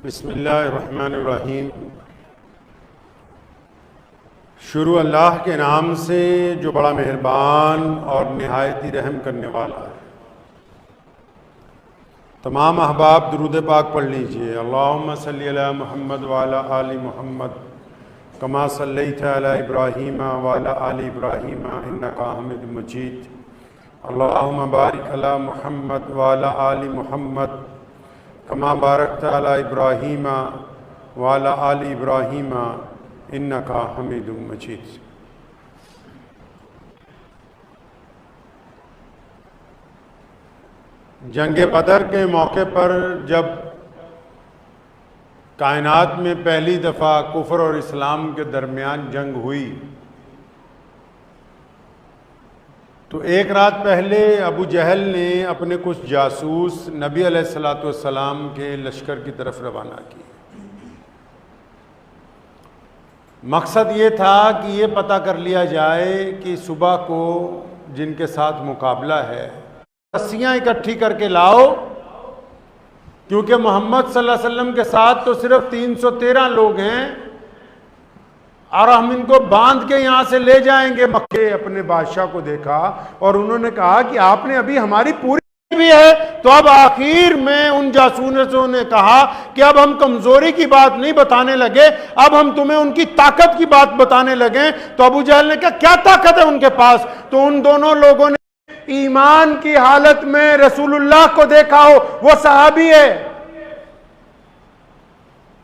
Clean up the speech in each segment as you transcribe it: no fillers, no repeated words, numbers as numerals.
بسم اللہ الرحمن الرحیم۔ شروع اللہ کے نام سے جو بڑا مہربان اور نہایت ہی رحم کرنے والا ہے۔ تمام احباب درود پاک پڑھ لیجئے۔ اللہم صلی علی محمد وعلی آل محمد کما صلیت علی ابراہیم وعلی آل ابراہیم انکا حمید مجید۔ اللہم بارک علی محمد وعلی آل محمد کما بارکت علی ابراہیم وعلی آل ابراہیم انکا حمید مجید۔ جنگ بدر کے موقع پر جب کائنات میں پہلی دفعہ کفر اور اسلام کے درمیان جنگ ہوئی تو ایک رات پہلے ابو جہل نے اپنے کچھ جاسوس نبی علیہ السلام کے لشکر کی طرف روانہ کیے۔ مقصد یہ تھا کہ یہ پتہ کر لیا جائے کہ صبح کو جن کے ساتھ مقابلہ ہے رسیاں اکٹھی کر کے لاؤ، کیونکہ محمد صلی اللہ علیہ وسلم کے ساتھ تو صرف 313 لوگ ہیں اور ہم ان کو باندھ کے یہاں سے لے جائیں گے۔ مکے اپنے بادشاہ کو دیکھا اور انہوں نے کہا کہ آپ نے ابھی ہماری پوری بھی ہے۔ تو اب آخر میں ان جاسوسوں نے کہا کہ اب ہم کمزوری کی بات نہیں بتانے لگے، اب ہم تمہیں ان کی طاقت کی بات بتانے لگے۔ تو ابو جہل نے کہا کیا طاقت ہے ان کے پاس؟ تو ان دونوں لوگوں نے ایمان کی حالت میں رسول اللہ کو دیکھا ہو، وہ صحابی ہے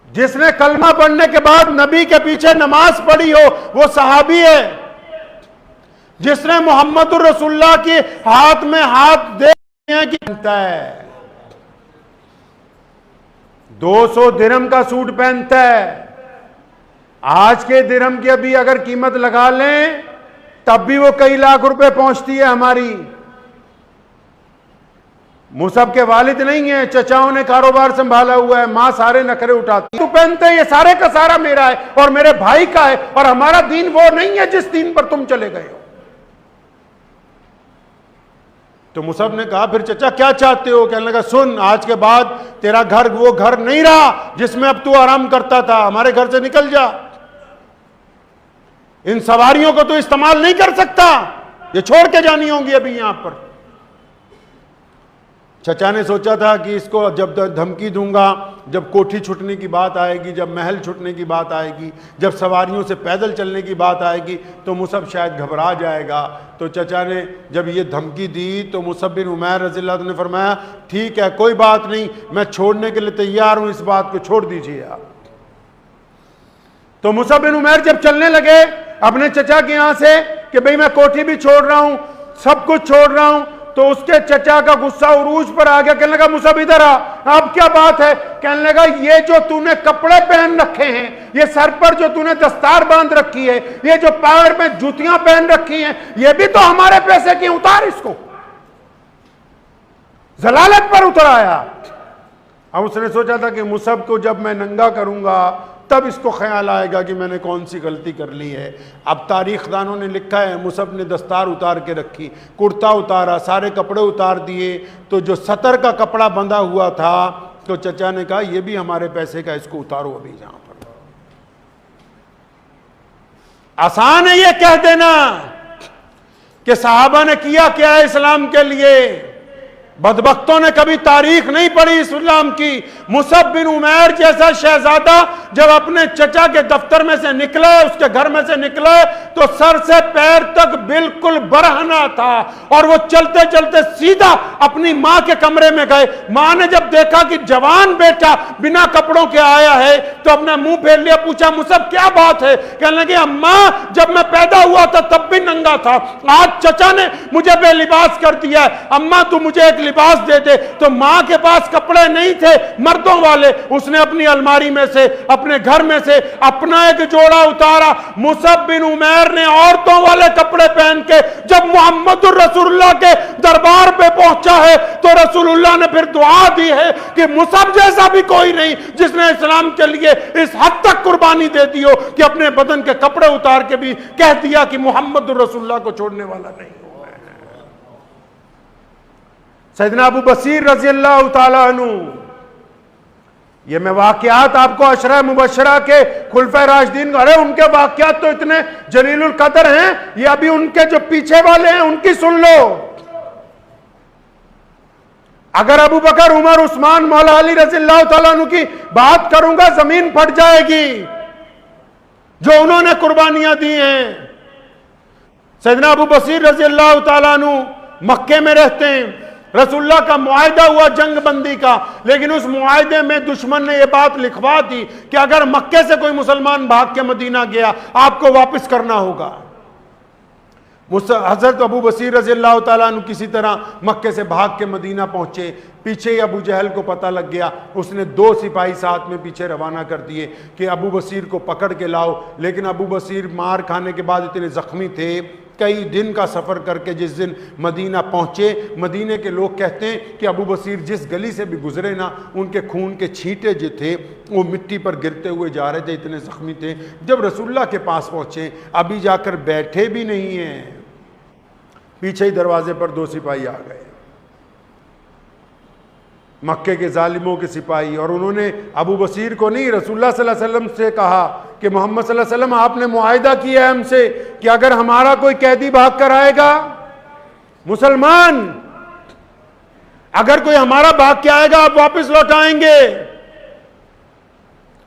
جس نے کلمہ پڑھنے کے بعد نبی کے پیچھے نماز پڑھی ہو، وہ صحابی ہے جس نے محمد الرسول اللہ کے ہاتھ میں ہاتھ دے کی پہنتا ہے، 200 درہم کا سوٹ پہنتا ہے۔ آج کے درہم کی ابھی اگر قیمت لگا لیں تب بھی وہ کئی لاکھ روپے پہنچتی ہے ہماری۔ مصعب کے والد نہیں ہیں، چچاؤں نے کاروبار سنبھالا ہوا ہے، ماں سارے نخرے اٹھاتی ہے۔ تو پہنتے ہیں، یہ سارے کا سارا میرا ہے اور میرے بھائی کا ہے، اور ہمارا دین وہ نہیں ہے جس دین پر تم چلے گئے ہو۔ تو مصعب نے کہا پھر چچا کیا چاہتے ہو؟ کہنے لگا سن، آج کے بعد تیرا گھر وہ گھر نہیں رہا جس میں اب تو آرام کرتا تھا، ہمارے گھر سے نکل جا، ان سواریوں کو تو استعمال نہیں کر سکتا، یہ چھوڑ کے جانی ہوں گی ابھی یہاں پر۔ چچا نے سوچا تھا کہ اس کو جب دھمکی دوں گا، جب کوٹھی چھٹنے کی بات آئے گی، جب محل چھٹنے کی بات آئے گی، جب سواریوں سے پیدل چلنے کی بات آئے گی تو مصعب شاید گھبرا جائے گا۔ تو چچا نے جب یہ دھمکی دی تو مصعب بن عمیر رضی اللہ عنہ نے فرمایا ٹھیک ہے کوئی بات نہیں، میں چھوڑنے کے لیے تیار ہوں، اس بات کو چھوڑ دیجیے آپ۔ تو مصعب بن عمیر جب چلنے لگے اپنے چچا کے یہاں سے کہ بھئی میں کوٹھی بھی چھوڑ رہا ہوں، سب کچھ چھوڑ رہا ہوں، تو اس کے چچا کا غصہ عروج پر آ گیا۔ کہنے لگا مصعب ادھر آ، اب کیا بات ہے؟ کہنے لگا یہ جو تو نے کپڑے پہن رکھے ہیں، یہ سر پر جو تو نے دستار باندھ رکھی ہے، یہ جو پیر میں جوتیاں پہن رکھی ہیں، یہ بھی تو ہمارے پیسے کی، اتار اس کو۔ ذلالت پر اتر آیا۔ اب اس نے سوچا تھا کہ مصعب کو جب میں ننگا کروں گا تب اس کو خیال آئے گا کہ میں نے کون سی غلطی کر لی ہے۔ اب تاریخ دانوں نے لکھا ہے مصعب نے دستار اتار کے رکھی، کرتا اتارا، سارے کپڑے اتار دیے، تو جو سطر کا کپڑا بندھا ہوا تھا تو چچا نے کہا یہ بھی ہمارے پیسے کا، اس کو اتارو ابھی جہاں پر۔ آسان ہے یہ کہہ دینا کہ صحابہ نے کیا کیا ہے اسلام کے لیے، بدبختوں نے کبھی تاریخ نہیں پڑھی اسلام کی۔ مصعب بن عمیر جیسا شہزادہ جب اپنے چچا کے دفتر میں سے نکلے، اس کے گھر میں سے نکلے تو سر سے پیر تک بالکل برہنہ تھا، اور وہ چلتے چلتے سیدھا اپنی ماں کے کمرے میں گئے۔ ماں نے جب دیکھا کہ جوان بیٹا بنا کپڑوں کے آیا ہے تو اپنا منہ پھیر لیا، پوچھا مصعب کیا بات ہے؟ کہنے لگے اماں جب میں پیدا ہوا تھا تب بھی ننگا تھا، آج چچا نے مجھے بے لباس کر دیا ہے، اماں تو مجھے ایک لباس دے دے۔ تو ماں کے پاس کپڑے نہیں تھے مردوں والے، اس نے اپنی الماری میں سے، اپنے گھر میں سے اپنا ایک جوڑا اتارا۔ مصعب بن عمیر نے عورتوں والے کپڑے پہن کے جب محمد الرسول اللہ کے دربار پہ پہنچا ہے تو رسول اللہ نے پھر دعا دی ہے کہ مصعب جیسا بھی کوئی نہیں جس نے اسلام کے لیے اس حد تک قربانی دے دی ہو کہ اپنے بدن کے کپڑے اتار کے بھی کہہ دیا کہ محمد الرسول اللہ کو چھوڑنے والا نہیں ہو۔ سیدنا ابو بصیر رضی اللہ تعالیٰ عنہ یہ میں واقعات آپ کو عشرہ مبشرہ کے خلفۂ راشدین، ارے ان کے واقعات تو اتنے جلیل القدر ہیں، یہ ابھی ان کے جو پیچھے والے ہیں ان کی سن لو۔ اگر ابو بکر، عمر، عثمان، مولا علی رضی اللہ تعالیٰ عنہ کی بات کروں گا زمین پھٹ جائے گی، جو انہوں نے قربانیاں دی ہیں۔ سیدنا ابو بصیر رضی اللہ تعالیٰ عنہ مکے میں رہتے ہیں، رسول اللہ کا معاہدہ ہوا جنگ بندی کا، لیکن اس معاہدے میں دشمن نے یہ بات لکھوا دی کہ اگر مکے سے کوئی مسلمان بھاگ کے مدینہ گیا آپ کو واپس کرنا ہوگا۔ حضرت ابو بصیر رضی اللہ تعالیٰ عنہ کسی طرح مکے سے بھاگ کے مدینہ پہنچے، پیچھے ہی ابو جہل کو پتہ لگ گیا، اس نے 2 سپاہی ساتھ میں پیچھے روانہ کر دیے کہ ابو بصیر کو پکڑ کے لاؤ، لیکن ابو بصیر مار کھانے کے بعد اتنے زخمی تھے، کئی دن کا سفر کر کے جس دن مدینہ پہنچے، مدینے کے لوگ کہتے ہیں کہ ابو بصیر جس گلی سے بھی گزرے نا، ان کے خون کے چھینٹے جو تھے وہ مٹی پر گرتے ہوئے جا رہے تھے، اتنے زخمی تھے۔ جب رسول اللہ کے پاس پہنچے، ابھی جا کر بیٹھے بھی نہیں ہیں، پیچھے ہی دروازے پر 2 سپاہی آ گئے، مکے کے ظالموں کے سپاہی، اور انہوں نے ابو بصیر کو نہیں، رسول اللہ صلی اللہ علیہ وسلم سے کہا کہ محمد صلی اللہ علیہ وسلم آپ نے معاہدہ کیا ہے ہم سے کہ اگر ہمارا کوئی قیدی بھاگ کر آئے گا، مسلمان اگر کوئی ہمارا بھاگ کے آئے گا آپ واپس لوٹائیں گے۔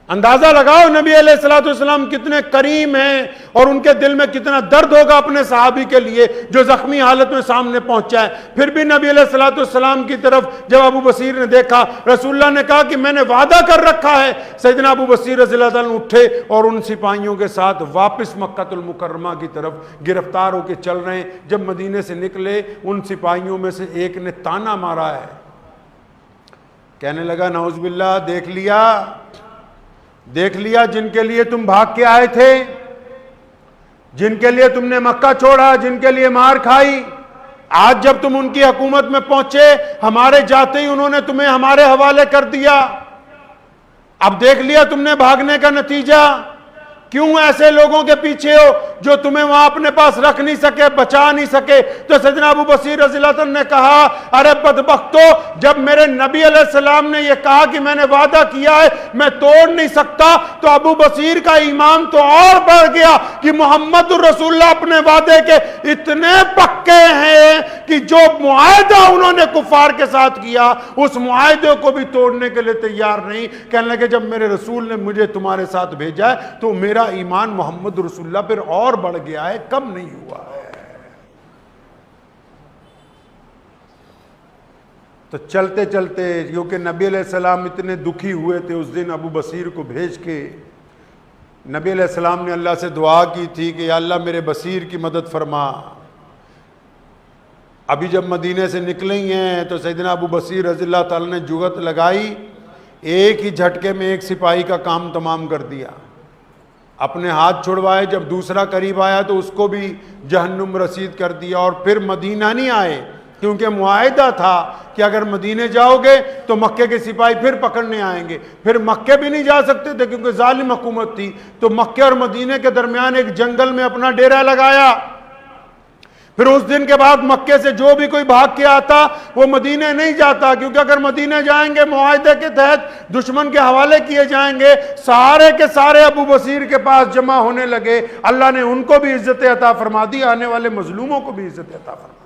اندازہ لگاؤ نبی علیہ الصلوۃ والسلام کتنے کریم ہیں، اور ان کے دل میں کتنا درد ہوگا اپنے صحابی کے لیے جو زخمی حالت میں سامنے پہنچا ہے۔ پھر بھی نبی علیہ الصلوۃ والسلام کی طرف جب ابو بصیر نے دیکھا، رسول اللہ نے کہا کہ میں نے وعدہ کر رکھا ہے۔ سیدنا ابو بصیر رضی اللہ عنہ اٹھے اور ان سپاہیوں کے ساتھ واپس مکہ المکرمہ کی طرف گرفتار ہو کے چل رہے ہیں۔ جب مدینے سے نکلے، ان سپاہیوں میں سے ایک نے تانا مارا ہے، کہنے لگا نعوذ باللہ، دیکھ لیا جن کے لیے تم بھاگ کے آئے تھے، جن کے لیے تم نے مکہ چھوڑا، جن کے لیے مار کھائی، آج جب تم ان کی حکومت میں پہنچے، ہمارے جاتے ہی انہوں نے تمہیں ہمارے حوالے کر دیا۔ اب دیکھ لیا تم نے بھاگنے کا نتیجہ، کیوں ایسے لوگوں کے پیچھے ہو جو تمہیں وہاں اپنے پاس رکھ نہیں سکے، بچا نہیں سکے؟ تو سیدنا ابو بصیر رضی اللہ عنہ نے کہا، ارے بدبختو، جب میرے نبی علیہ السلام نے یہ کہا کہ میں نے وعدہ کیا ہے میں توڑ نہیں سکتا، تو ابو بصیر کا ایمان تو اور بڑھ گیا کہ محمد الرسول اللہ اپنے وعدے کے اتنے پکے ہیں کہ جو معاہدہ انہوں نے کفار کے ساتھ کیا اس معاہدے کو بھی توڑنے کے لیے تیار نہیں۔ کہنے لگے جب میرے رسول نے مجھے تمہارے ساتھ بھیجا ہے تو میرا ایمان محمد رسول اللہ پر اور بڑھ گیا ہے، کم نہیں ہوا ہے۔ تو چلتے چلتے، کیونکہ نبی علیہ السلام اتنے دکھی ہوئے تھے اس دن ابو بصیر کو بھیج کے، نبی علیہ السلام نے اللہ سے دعا کی تھی کہ یا اللہ میرے بصیر کی مدد فرما۔ ابھی جب مدینے سے نکلے ہی ہیں تو سیدنا ابو بصیر رضی اللہ تعالیٰ نے جگت لگائی، ایک ہی جھٹکے میں ایک سپاہی کا کام تمام کر دیا، اپنے ہاتھ چھڑوائے، جب دوسرا قریب آیا تو اس کو بھی جہنم رسید کر دیا، اور پھر مدینہ نہیں آئے کیونکہ معاہدہ تھا کہ اگر مدینے جاؤ گے تو مکے کے سپاہی پھر پکڑنے آئیں گے، پھر مکے بھی نہیں جا سکتے تھے کیونکہ ظالم حکومت تھی، تو مکے اور مدینے کے درمیان ایک جنگل میں اپنا ڈیرا لگایا۔ پھر اس دن کے بعد مکے سے جو بھی کوئی بھاگ کے آتا وہ مدینے نہیں جاتا، کیونکہ اگر مدینے جائیں گے معاہدے کے تحت دشمن کے حوالے کیے جائیں گے۔ سارے کے سارے ابو بصیر کے پاس جمع ہونے لگے، اللہ نے ان کو بھی عزت عطا فرما دی، آنے والے مظلوموں کو بھی عزت عطا فرما دی۔